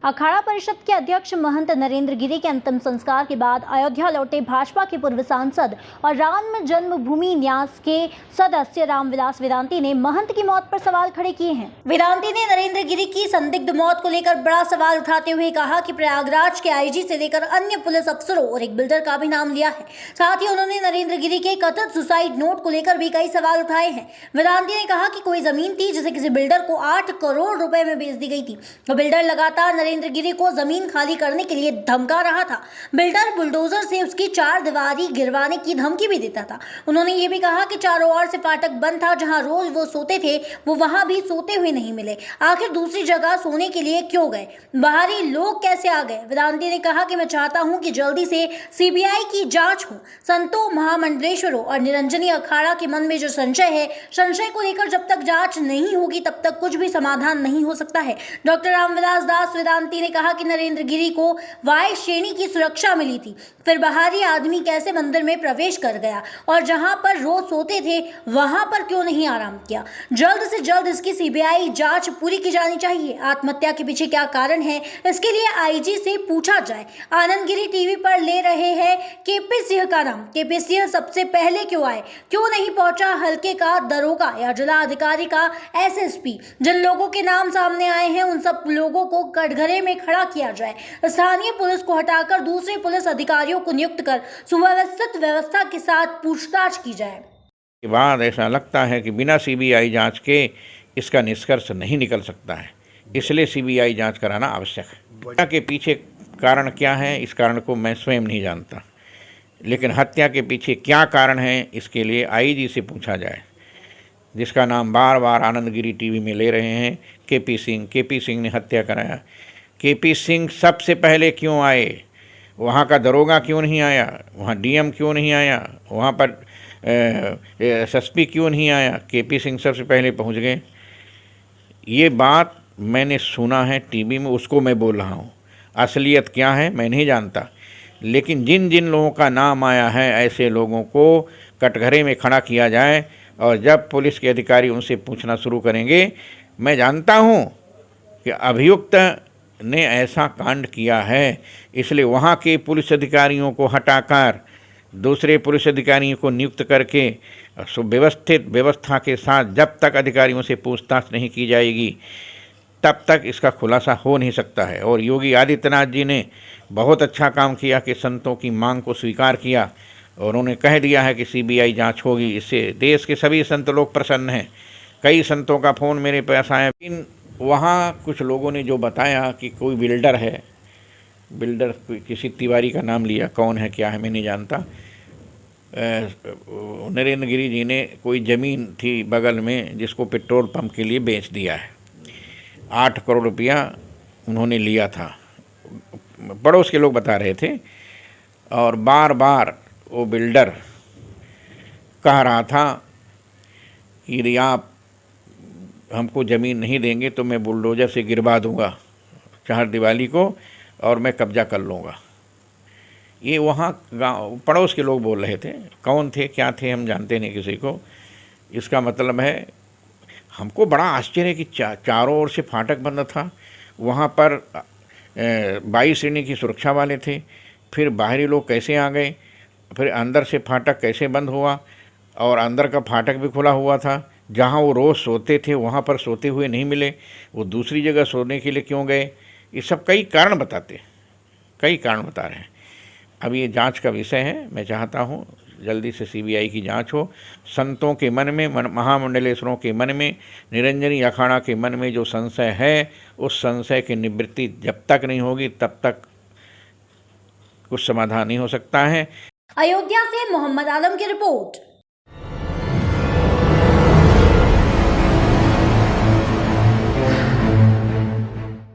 अखाड़ा परिषद के अध्यक्ष महंत नरेंद्र गिरी के अंतिम संस्कार के बाद अयोध्या लौटे भाजपा के पूर्व सांसद और राम जन्मभूमि न्यास के सदस्य रामविलास वेदांती ने महंत की मौत पर सवाल खड़े किए हैं। वेदांती ने नरेंद्र गिरी की संदिग्ध मौत को लेकर बड़ा सवाल उठाते हुए कहा कि प्रयागराज के आईजी से लेकर अन्य पुलिस अफसरों और एक बिल्डर का भी नाम लिया है। साथ ही उन्होंने नरेंद्र गिरी के कथित सुसाइड नोट को लेकर भी कई सवाल उठाए हैं। वेदांती ने कहा कि कोई जमीन थी जिसे किसी बिल्डर को 8 करोड़ रुपए में बेच दी गई थी। तो बिल्डर लगातार नरेंद्र गिरी को जमीन खाली करने के लिए धमका रहा था। बिल्डर बुलडोजर से उसकी 4 दीवारी गिरवाने की धमकी भी देता था। उन्होंने ये भी कहा कि चारों ओर से फाटक बंद था, जहां रोज वो सोते थे वो वहां भी सोते हुए नहीं मिले। आखिर दूसरी जगह सोने के लिए क्यों गए? बाहरी लोग कैसे आ गए? वेदांती ने कहा कि मैं चाहता हूं कि जल्दी से सीबीआई की जांच हो। संतों, महामंडलेश्वरों और निरंजनी अखाड़ा के मन में जो संशय है, संशय को लेकर जब तक जांच नहीं होगी तब तक कुछ भी समाधान नहीं हो सकता है। डॉक्टर रामविलास दास वेदांती ने कहा कि नरेंद्र गिरी को वाई श्रेणी की सुरक्षा मिली थी, फिर बाहरी आदमी कैसे मंदिर में प्रवेश कर गया और जहां पर रोज सोते थे वहां पर क्यों नहीं आराम किया? जल्द से जल्द इसकी सीबीआई जांच पूरी की जानी चाहिए। आत्महत्या के पीछे क्या कारण है, इसके लिए आईजी से पूछा जाए। आनंद गिरी टीवी पर ले रहे हैं केपी सिंह का नाम। केपी सिंह सबसे पहले क्यों आए? क्यों नहीं पहुंचा हल्के का दरोगा या जिला अधिकारी का एसएसपी? जिन लोगों के नाम सामने आए हैं उन सब लोगों को कटघरे में खड़ा किया जाए। स्थानीय पुलिस को हटाकर दूसरे पुलिस अधिकारियों को नियुक्त कर सुव्यवस्थित व्यवस्था के साथ पूछताछ की जाए। के बाद ऐसा लगता है कि बिना सीबीआई जांच के इसका निष्कर्ष नहीं निकल सकता है, इसलिए सीबीआई जांच कराना आवश्यक है। हत्या के पीछे कारण क्या है, इस कारण को मैं स्वयं नहीं जानता, लेकिन हत्या के पीछे क्या कारण है इसके लिए आईजी से पूछा जाए, जिसका नाम बार बार आनंद गिरी टीवी में ले रहे हैं केपी सिंह। केपी सिंह ने हत्या कराया। केपी सिंह सबसे पहले क्यों आए? वहाँ का दरोगा क्यों नहीं आया? वहाँ डीएम क्यों नहीं आया? वहाँ पर एसएसपी क्यों नहीं आया? केपी सिंह सबसे पहले पहुँच गए। ये बात मैंने सुना है टीवी में, उसको मैं बोल रहा हूँ। असलियत क्या है मैं नहीं जानता, लेकिन जिन जिन लोगों का नाम आया है ऐसे लोगों को कटघरे में खड़ा किया जाए और जब पुलिस के अधिकारी उनसे पूछना शुरू करेंगे। मैं जानता हूँ कि अभियुक्त ने ऐसा कांड किया है, इसलिए वहाँ के पुलिस अधिकारियों को हटाकर दूसरे पुलिस अधिकारियों को नियुक्त करके सुव्यवस्थित व्यवस्था के साथ जब तक अधिकारियों से पूछताछ नहीं की जाएगी तब तक इसका खुलासा हो नहीं सकता है। और योगी आदित्यनाथ जी ने बहुत अच्छा काम किया कि संतों की मांग को स्वीकार किया और उन्होंने कह दिया है कि सीबीआई जांच होगी। इससे देश के सभी संत लोग प्रसन्न हैं। कई संतों का फ़ोन मेरे पास आया, लेकिन वहाँ कुछ लोगों ने जो बताया कि कोई बिल्डर है, बिल्डर किसी तिवारी का नाम लिया, कौन है क्या है मैं नहीं जानता। नरेंद्र गिरी जी ने कोई ज़मीन थी बगल में जिसको पेट्रोल पंप के लिए बेच दिया है। 8 करोड़ रुपया उन्होंने लिया था, पड़ोस के लोग बता रहे थे। और बार बार वो बिल्डर कह रहा था कि यदि आप हमको ज़मीन नहीं देंगे तो मैं बुलडोज़र से गिरवा दूंगा 4 दीवारी को और मैं कब्जा कर लूँगा। ये वहाँ गाँव पड़ोस के लोग बोल रहे थे। कौन थे क्या थे हम जानते नहीं किसी को। इसका मतलब है हमको बड़ा आश्चर्य कि चारों ओर से फाटक बंद था। वहाँ पर 22 श्रेणी की सुरक्षा वाले थे। फिर बाहरी लोग कैसे आ गए? फिर अंदर से फाटक कैसे बंद हुआ? और अंदर का फाटक भी खुला हुआ था। जहाँ वो रोज़ सोते थे वहाँ पर सोते हुए नहीं मिले, वो दूसरी जगह सोने के लिए क्यों गए? ये सब कई कारण बता रहे हैं। अब ये जांच का विषय है। मैं चाहता हूँ जल्दी से सीबीआई की जांच हो। संतों के मन में, महामंडलेश्वरों के मन में, निरंजनी अखाड़ा के मन में जो संशय है, उस संशय की निवृत्ति जब तक नहीं होगी तब तक कुछ समाधान नहीं हो सकता है। अयोध्या से मोहम्मद आलम की रिपोर्ट।